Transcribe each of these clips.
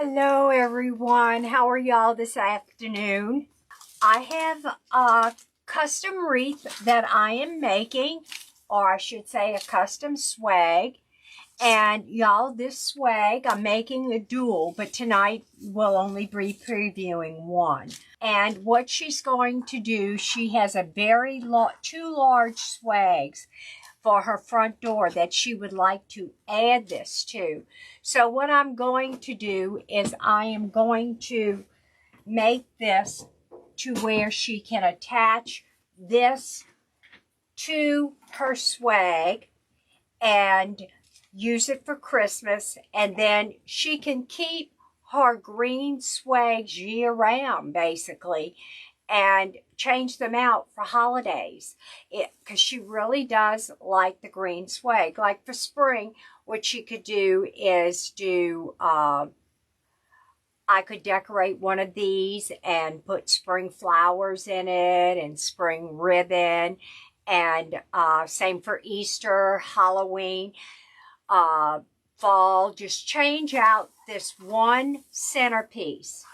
Hello everyone, how are y'all this afternoon? I have a custom wreath that I am making, or I should say a custom swag. And y'all, this swag, I'm making a dual, but tonight we'll only be previewing one. And what she's going to do, she has a two large swags for her front door that she would like to add this to. So what I'm going to do is I am going to make this to where she can attach this to her swag and use it for Christmas, and then she can keep her green swags year round basically and change them out for holidays, because she really does like the green swag. Like for spring, what she could do is I could decorate one of these and put spring flowers in it and spring ribbon, and same for Easter, Halloween, fall. Just change out this one centerpiece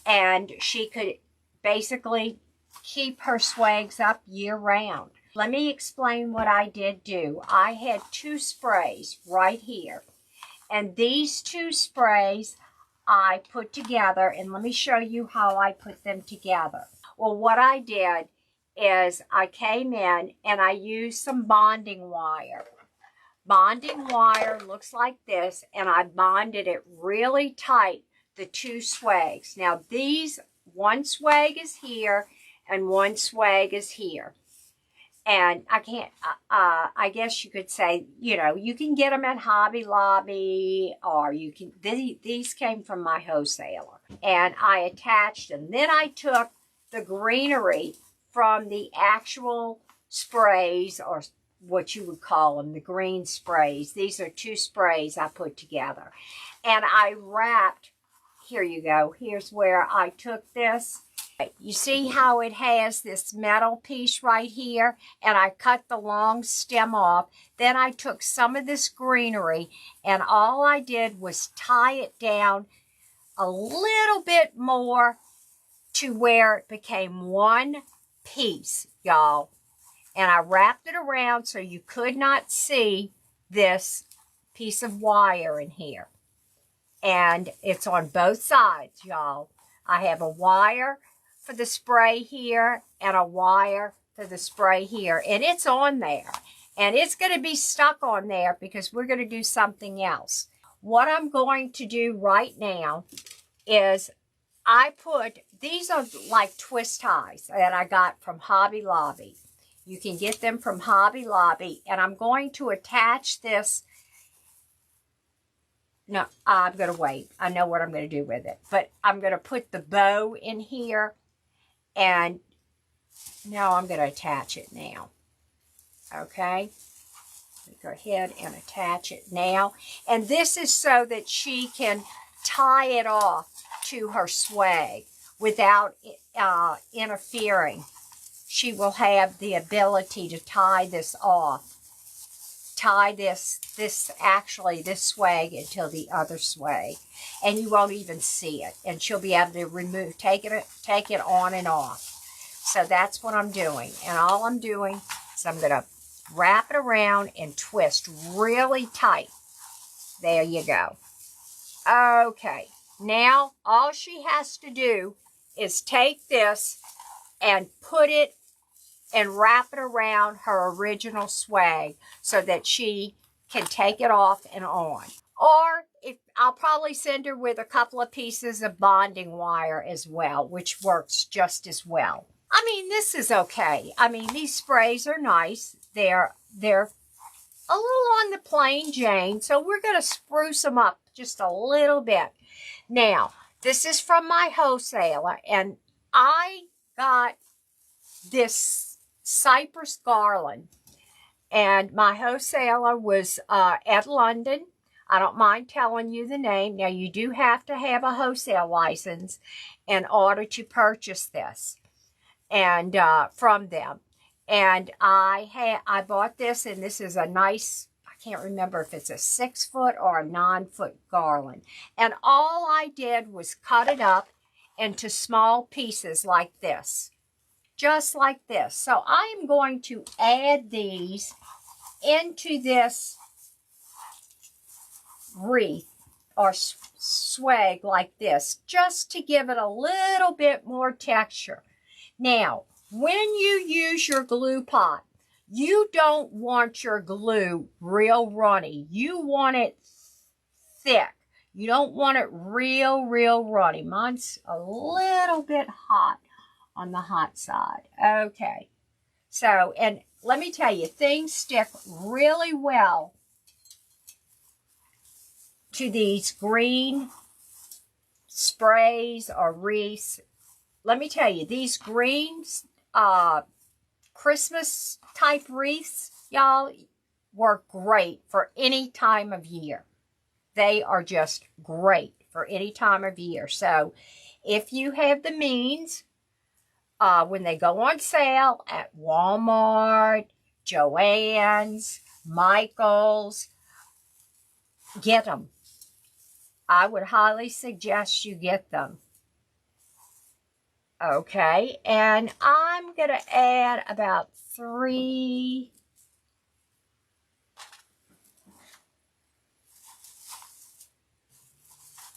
and she could basically keep her swags up year round. Let me explain what I did do. I had two sprays right here, and these two sprays I put together, and let me show you how I put them together. Well, what I did is I came in and I used some bonding wire. Bonding wire looks like this, and I bonded it really tight, the two swags. Now these, one swag is here and one swag is here. And I can't, I guess you could say, you know, you can get them at Hobby Lobby, or you can, these came from my wholesaler. And I attached them. Then I took the greenery from the actual sprays, or what you would call them, the green sprays. These are two sprays I put together. And I wrapped, here you go, here's where I took this. You see how it has this metal piece right here, and I cut the long stem off. Then I took some of this greenery, and all I did was tie it down a little bit more to where it became one piece, y'all. And I wrapped it around so you could not see this piece of wire in here. And it's on both sides, y'all. I have a wire for the spray here and a wire for the spray here. And it's on there. And it's going to be stuck on there because we're going to do something else. What I'm going to do right now is I put, these are like twist ties that I got from Hobby Lobby. You can get them from Hobby Lobby. And I'm going to attach this. No, I'm going to wait. I know what I'm going to do with it. But I'm going to put the bow in here. And now I'm going to attach it now. Okay. Go ahead and attach it now. And this is so that she can tie it off to her swag without interfering. She will have the ability to tie this off. Tie this swag until the other swag. And you won't even see it. And she'll be able to take it on and off. So that's what I'm doing. And all I'm doing is I'm going to wrap it around and twist really tight. There you go. Okay. Now, all she has to do is take this and put it and wrap it around her original swag so that she can take it off and on. Or I'll probably send her with a couple of pieces of bonding wire as well, which works just as well. I mean, this is okay. I mean, these sprays are nice. They're a little on the plain Jane, so we're going to spruce them up just a little bit. Now, this is from my wholesaler, and I got this cypress garland, and my wholesaler was at London. I don't mind telling you the name. Now, you do have to have a wholesale license in order to purchase this and from them. And I bought this, and this is a nice, I can't remember if it's a 6-foot or a 9-foot garland. And all I did was cut it up into small pieces like this. Just like this. So I am going to add these into this wreath or swag like this, just to give it a little bit more texture. Now, when you use your glue pot, you don't want your glue real runny. You want it thick. You don't want it real runny. Mine's a little bit hot on the hot side. Okay. So, and let me tell you, things stick really well to these green sprays or wreaths. Let me tell you, these greens, Christmas type wreaths, y'all, work great for any time of year. They are just great for any time of year. So if you have the means, when they go on sale at Walmart, Joann's, Michael's, get them. I would highly suggest you get them. Okay, and I'm going to add about 3,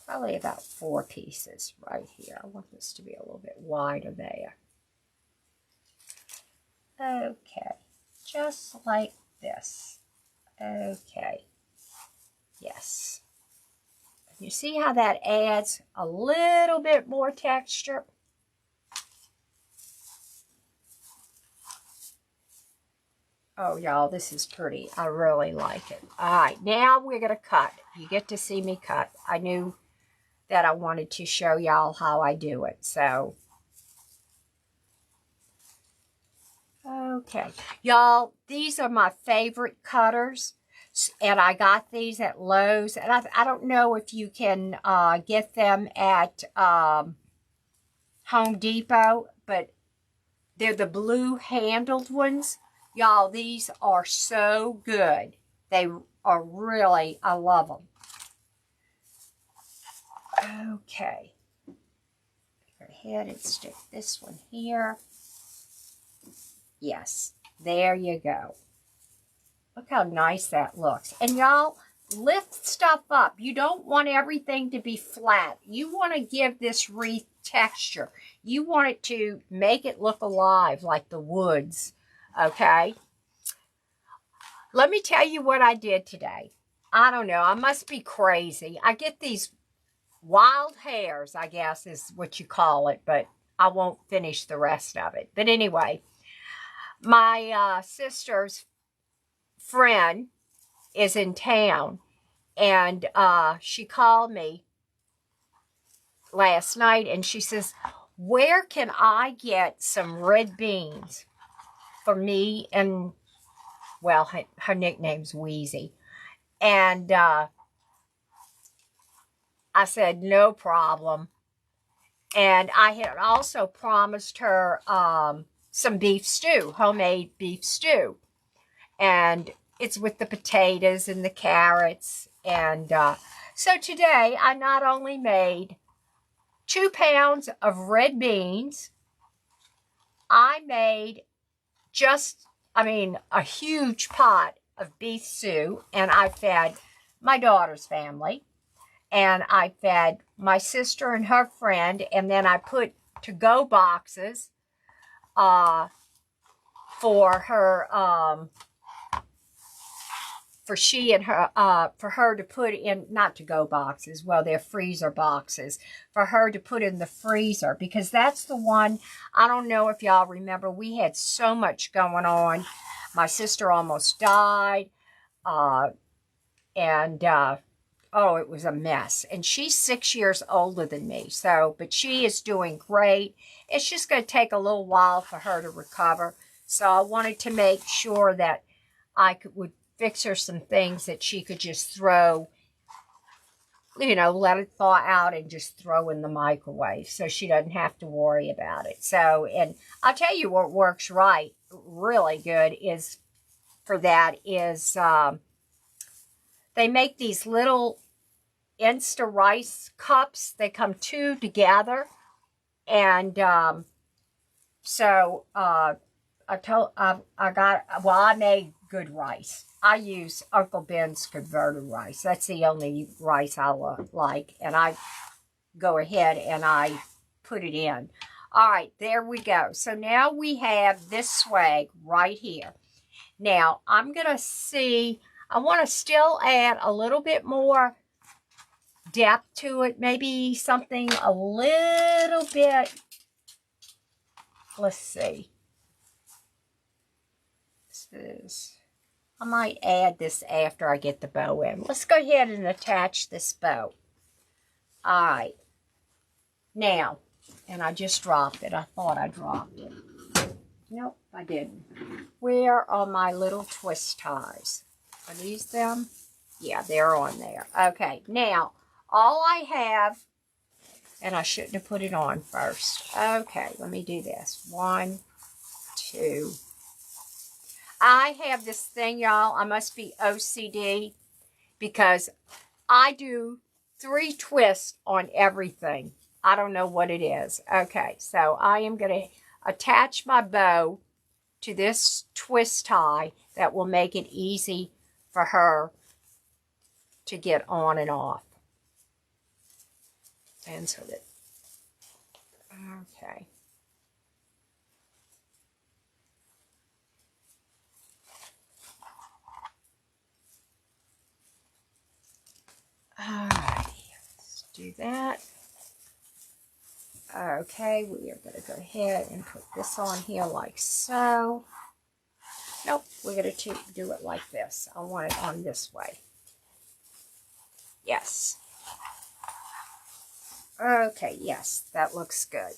probably about 4 pieces right here. I want this to be a little bit wider there. Okay, just like this. Okay, yes. You see how that adds a little bit more texture? Oh, y'all, this is pretty. I really like it. All right, now we're going to cut. You get to see me cut. I knew that I wanted to show y'all how I do it, so. Okay, y'all, these are my favorite cutters, and I got these at Lowe's, and I don't know if you can get them at Home Depot, but they're the blue handled ones. Y'all, these are so good. They are really, I love them. Okay. Go ahead and stick this one here. Yes, there you go. Look how nice that looks. And y'all, lift stuff up. You don't want everything to be flat. You want to give this wreath texture. You want it to make it look alive like the woods. Okay? Let me tell you what I did today. I don't know. I must be crazy. I get these wild hairs, I guess is what you call it, but I won't finish the rest of it. But anyway, my sister's friend is in town, and she called me last night, and she says, where can I get some red beans for me? And, well, her nickname's Wheezy. And I said, no problem. And I had also promised her some beef stew, homemade beef stew. And it's with the potatoes and the carrots. And so today I not only made 2 pounds of red beans, I made a huge pot of beef stew, and I fed my daughter's family, and I fed my sister and her friend, and then I put to-go boxes for her, for her to put in, not to-go boxes, well, they're freezer boxes, for her to put in the freezer, because that's the one, I don't know if y'all remember, we had so much going on. My sister almost died, oh, it was a mess. And she's 6 years older than me, so, but she is doing great. It's just going to take a little while for her to recover. So I wanted to make sure that I would fix her some things that she could just throw, let it thaw out and just throw in the microwave so she doesn't have to worry about it. So, and I'll tell you what works really good is they make these little Insta rice cups. They come two together. And I made good rice. I use Uncle Ben's converted rice. That's the only rice I like. And I go ahead and I put it in. All right, there we go. So now we have this swag right here. Now, I'm going to see, I want to still add a little bit more depth to it. Maybe something a little bit, let's see. I might add this after I get the bow in. Let's go ahead and attach this bow. All right. Now, and I just dropped it. I thought I dropped it. Nope, I didn't. Where are my little twist ties? Are these them? Yeah, they're on there. Okay, now, all I have, and I shouldn't have put it on first. Okay, let me do this. 1, 2. I have this thing, y'all. I must be OCD because I do 3 twists on everything. I don't know what it is. Okay, so I am going to attach my bow to this twist tie that will make it easy for her to get on and off. And so that, okay. Alrighty, let's do that. Okay, we are going to go ahead and put this on here like so. Nope, we're going to do it like this. I want it on this way. Yes. Okay, yes, that looks good.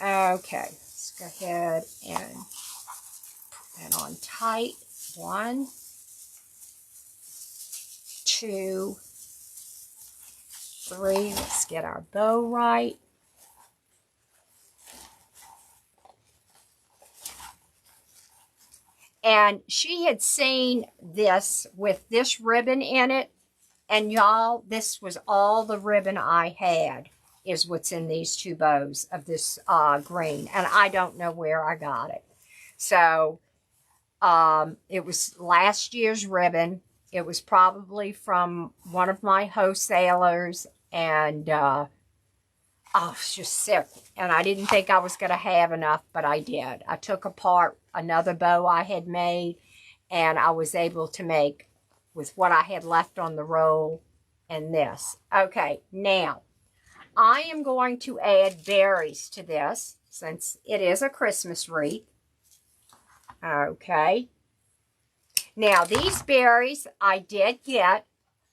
Okay, let's go ahead and put that on tight. 1, 2, 3. Let's get our bow right. And she had seen this with this ribbon in it. And y'all, this was all the ribbon I had, is what's in these 2 bows of this green. And I don't know where I got it. So, it was last year's ribbon. It was probably from one of my wholesalers. And, it's just sick. And I didn't think I was going to have enough, but I did. I took apart another bow I had made, and I was able to make with what I had left on the roll and this. Okay, now, I am going to add berries to this, since it is a Christmas wreath. Okay. Now, these berries I did get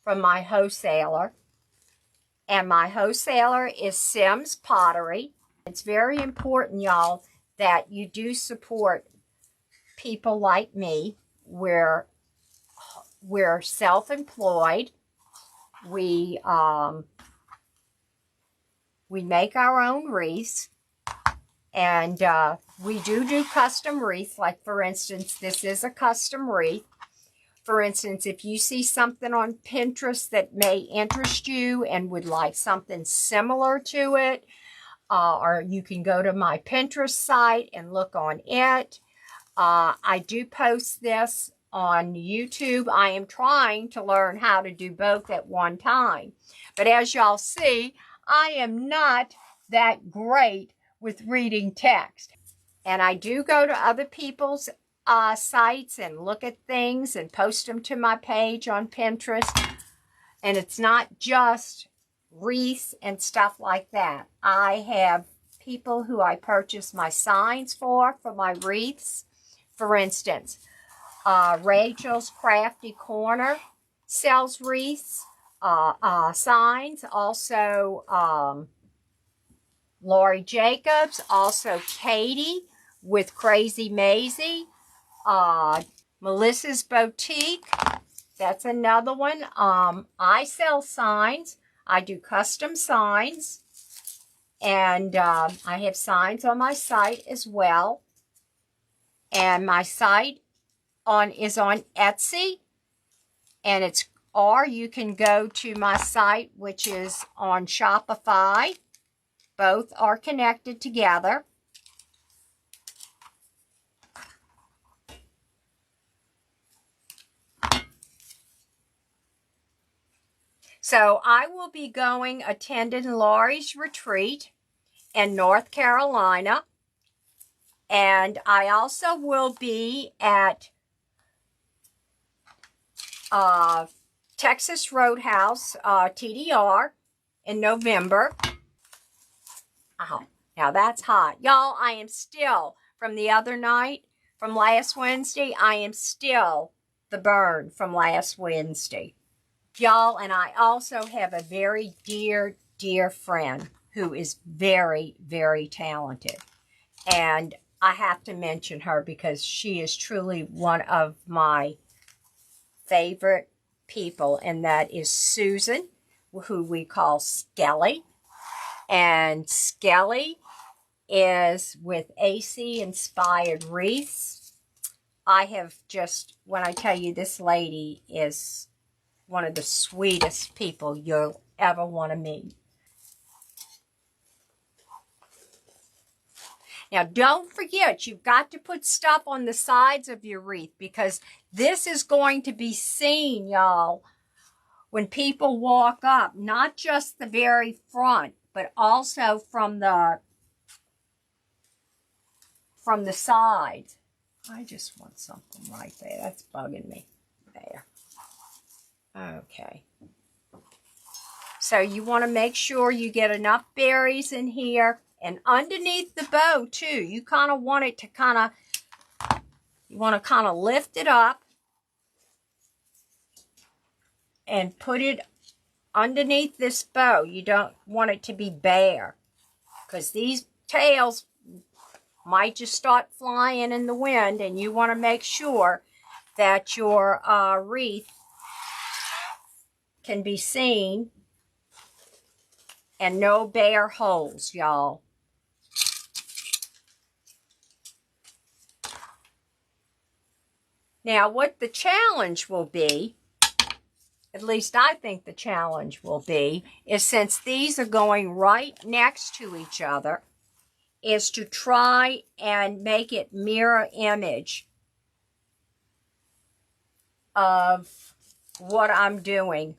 from my wholesaler. And my wholesaler is Sims Pottery. It's very important, y'all, that you do support people like me. We're self-employed. We make our own wreaths. And we do custom wreaths. Like, for instance, this is a custom wreath. For instance, if you see something on Pinterest that may interest you and would like something similar to it, or you can go to my Pinterest site and look on it. I do post this on YouTube. I am trying to learn how to do both at one time. But as y'all see, I am not that great with reading text. And I do go to other people's sites and look at things and post them to my page on Pinterest. And it's not just wreaths and stuff like that. I have people who I purchase my signs for my wreaths. For instance, Rachel's Crafty Corner sells wreaths, signs. Also, Lori Jacobs. Also, Katie with Crazy Maisie. Melissa's Boutique. That's another one. I sell signs. I do custom signs. And I have signs on my site as well. And my site is on Etsy. And it's or you can go to my site, which is on Shopify. Both are connected together. So I will be attending Lori's retreat in North Carolina. And I also will be at Texas Roadhouse, TDR, in November. Oh, now that's hot. Y'all, I am still, from the other night, from last Wednesday, I am still the burn from last Wednesday. Y'all, and I also have a very dear, dear friend who is very, very talented. And I have to mention her because she is truly one of my favorite people, and that is Susan, who we call Skelly. And Skelly is with AC Inspired Wreaths. I have just, when I tell you, this lady is one of the sweetest people you'll ever want to meet. Now, don't forget, you've got to put stuff on the sides of your wreath because this is going to be seen, y'all, when people walk up, not just the very front, but also from the sides. I just want something right there. That's bugging me. There. Okay. So you want to make sure you get enough berries in here. And underneath the bow, too, you kind of want it to you want to kind of lift it up and put it underneath this bow. You don't want it to be bare because these tails might just start flying in the wind, and you want to make sure that your wreath can be seen and no bare holes, y'all. Now, what the challenge will be, at least I think the challenge will be, is since these are going right next to each other, is to try and make it mirror image of what I'm doing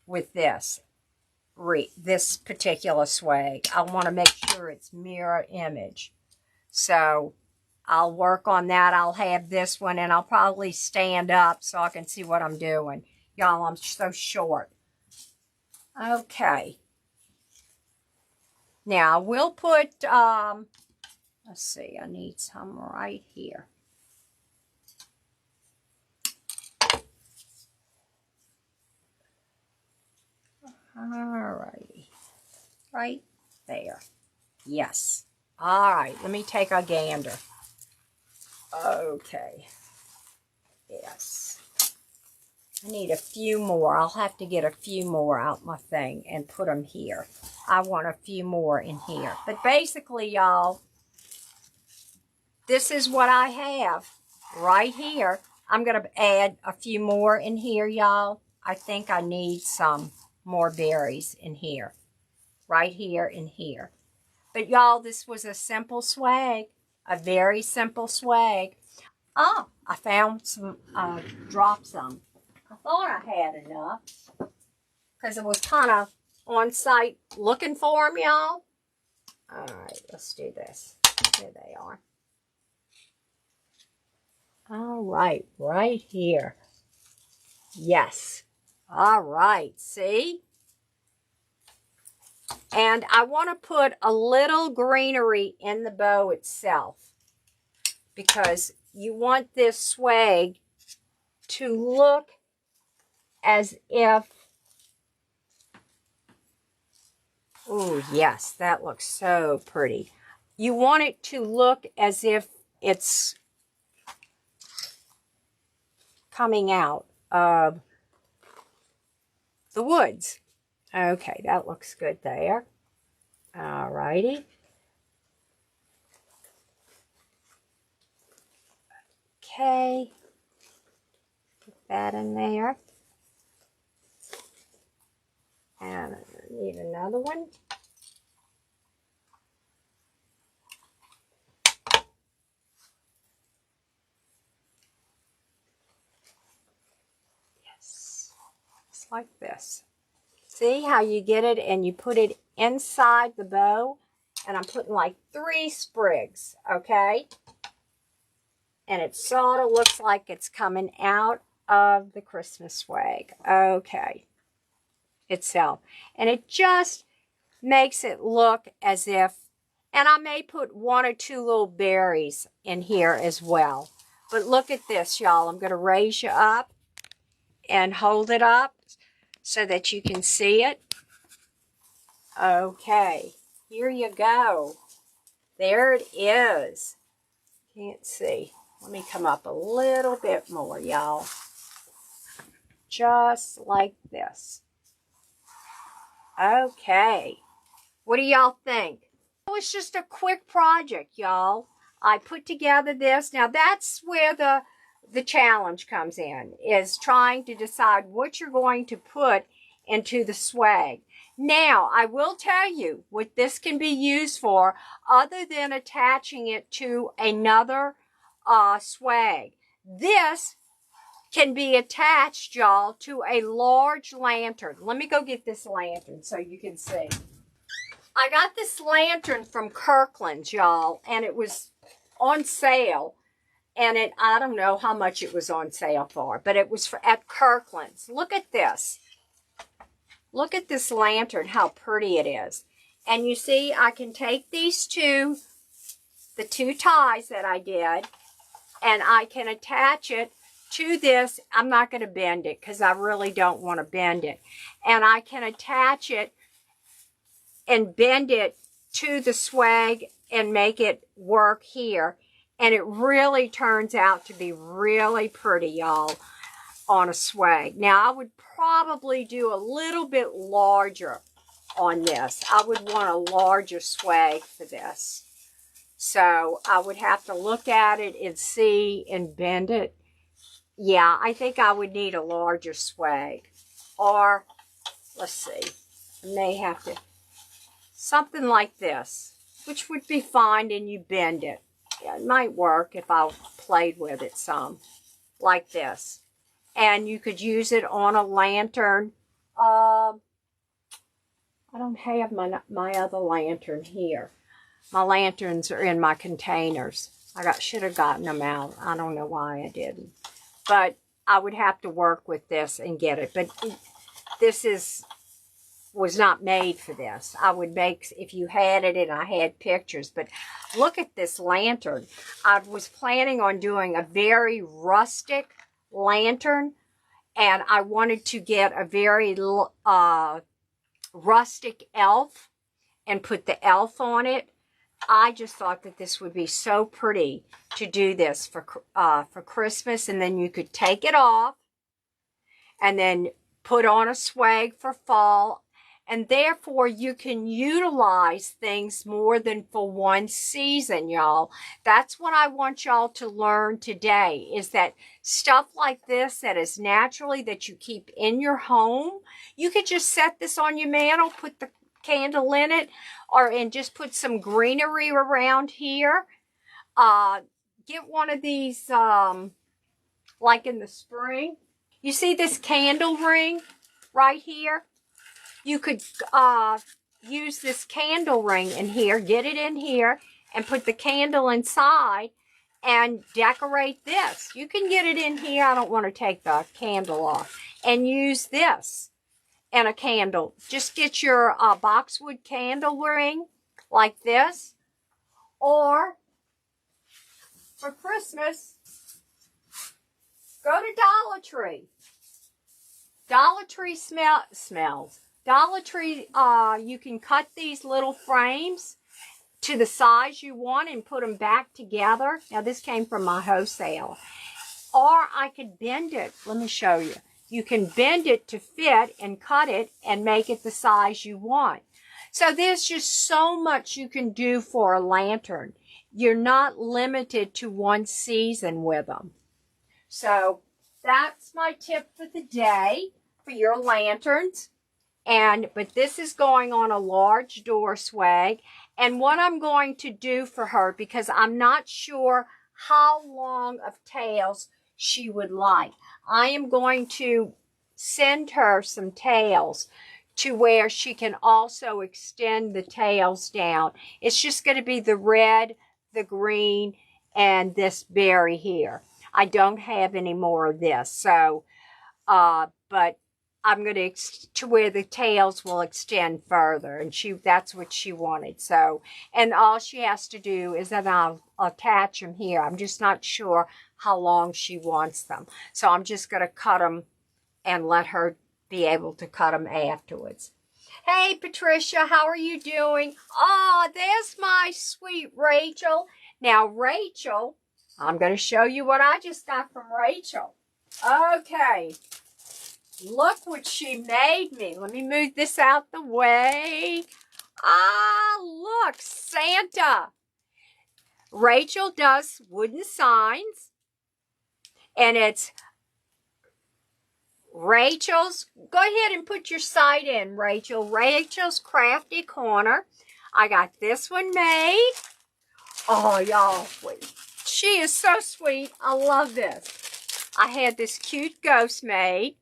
with this particular swag. I want to make sure it's mirror image. So I'll work on that. I'll have this one, and I'll probably stand up so I can see what I'm doing. Y'all, I'm so short. Okay. Now, we'll put, let's see, I need some right here. Alrighty. Right there. Yes. Alright, let me take a gander. Okay. Yes. I need a few more. I'll have to get a few more out my thing and put them here. I want a few more in here. But basically, y'all, this is what I have right here. I'm going to add a few more in here, y'all. I think I need some more berries in here. Right here and here. But y'all, this was a simple swag. A very simple swag. Oh, I found some, dropped some. I thought I had enough. Because it was kind of on site looking for them, y'all. Alright, let's do this. Here they are. Alright, right here. Yes. Alright, see? And I want to put a little greenery in the bow itself. Because you want this swag to look as if, oh yes, that looks so pretty. You want it to look as if it's coming out of the woods. Okay, that looks good there. Alrighty. Okay. Put that in there. And I need another one. Yes, just like this. See how you get it and you put it inside the bow? And I'm putting like 3 sprigs, okay? And it sort of looks like it's coming out of the Christmas swag, okay, itself. And it just makes it look as if, and I may put 1 or 2 little berries in here as well. But look at this, y'all. I'm going to raise you up and hold it up so that you can see it. Okay, here you go. There it is. Can't see. Let me come up a little bit more, y'all. Just like this. Okay. What do y'all think? It was just a quick project, y'all. I put together this. Now, that's where the challenge comes in, is trying to decide what you're going to put into the swag. Now, I will tell you what this can be used for other than attaching it to another swag. This can be attached, y'all, to a large lantern. Let me go get this lantern so you can see. I got this lantern from Kirkland's, y'all, and it was on sale. And I don't know how much it was on sale for, but it was at Kirkland's. Look at this. Look at this lantern, how pretty it is. And you see, I can take these the 2 ties that I did, and I can attach it to this. I'm not going to bend it because I really don't want to bend it. And I can attach it and bend it to the swag and make it work here. And it really turns out to be really pretty, y'all, on a swag. Now, I would probably do a little bit larger on this. I would want a larger swag for this. So I would have to look at it and see and bend it. Yeah, I think I would need a larger swag. Or, let's see, I may have to, something like this, which would be fine, and you bend it. Yeah, it might work if I played with it some, like this. And you could use it on a lantern. I don't have my other lantern here. My lanterns are in my containers. Should have gotten them out. I don't know why I didn't. But I would have to work with this and get it. But this was not made for this. I would make, if you had it and I had pictures. But look at this lantern. I was planning on doing a very rustic lantern. And I wanted to get a very rustic elf and put the elf on it. I just thought that this would be so pretty to do this for Christmas. And then you could take it off and then put on a swag for fall. And therefore, you can utilize things more than for one season, y'all. That's what I want y'all to learn today, is that stuff like this that is naturally that you keep in your home, you could just set this on your mantle, put the candle in it, and just put some greenery around here. Get one of these, like in the spring. You see this candle ring right here? You could use this candle ring in here, get it in here, and put the candle inside and decorate this. You can get it in here. I don't want to take the candle off. And use this and a candle. Just get your boxwood candle ring like this. Or for Christmas, go to Dollar Tree. Dollar Tree smells. Dollar Tree, you can cut these little frames to the size you want and put them back together. Now, this came from my wholesale. Or I could bend it. Let me show you. You can bend it to fit and cut it and make it the size you want. So there's just so much you can do for a lantern. You're not limited to one season with them. So that's my tip for the day for your lanterns. But this is going on a large door swag. And what I'm going to do for her, because I'm not sure how long of tails she would like, I am going to send her some tails to where she can also extend the tails down. It's just going to be the red, the green, and this berry here. I don't have any more of this, so, but I'm going to where the tails will extend further, and that's what she wanted. So, and all she has to do is that I'll attach them here. I'm just not sure how long she wants them. So I'm just going to cut them and let her be able to cut them afterwards. Hey, Patricia, how are you doing? Oh, there's my sweet Rachel. Now, Rachel, I'm going to show you what I just got from Rachel. Okay. Look what she made me. Let me move this out the way. Ah, look, Santa. Rachel does wooden signs. And it's Rachel's, go ahead and put your site in, Rachel. Rachel's Crafty Corner. I got this one made. Oh, y'all, she is so sweet. I love this. I had this cute ghost made.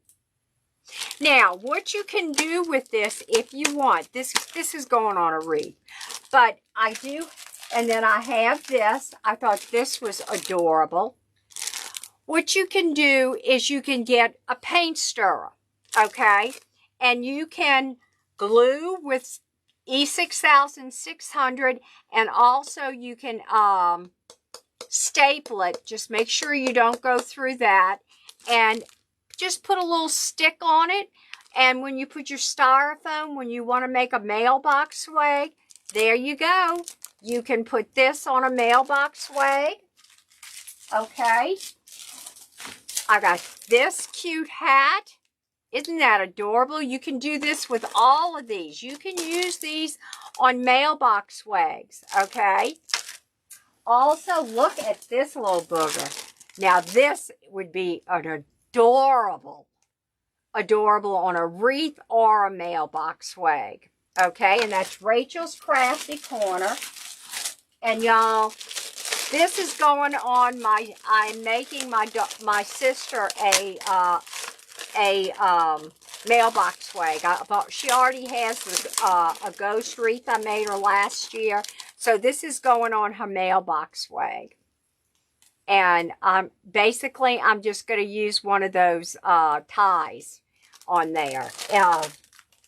Now, what you can do with this if you want, this is going on a wreath, but I do, and then I have this. I thought this was adorable. What you can do is you can get a paint stirrer, okay? And you can glue with E6600, and also you can staple it. Just make sure you don't go through that. And just put a little stick on it. And when you put your styrofoam, when you want to make a mailbox swag, there you go. You can put this on a mailbox swag. Okay. I got this cute hat. Isn't that adorable? You can do this with all of these. You can use these on mailbox swags, okay? Also, look at this little booger. Now, this would be an adorable on a wreath or a mailbox swag, okay? And that's Rachel's Crafty Corner. And y'all, this is going on I'm making my sister a mailbox swag. She already has a ghost wreath I made her last year. So this is going on her mailbox swag. And basically, I'm just going to use one of those ties on there,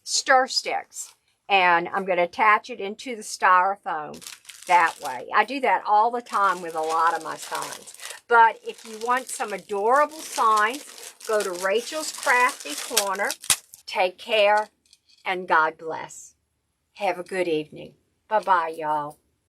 stir sticks. And I'm going to attach it into the styrofoam that way. I do that all the time with a lot of my signs. But if you want some adorable signs, go to Rachel's Crafty Corner. Take care, and God bless. Have a good evening. Bye-bye, y'all.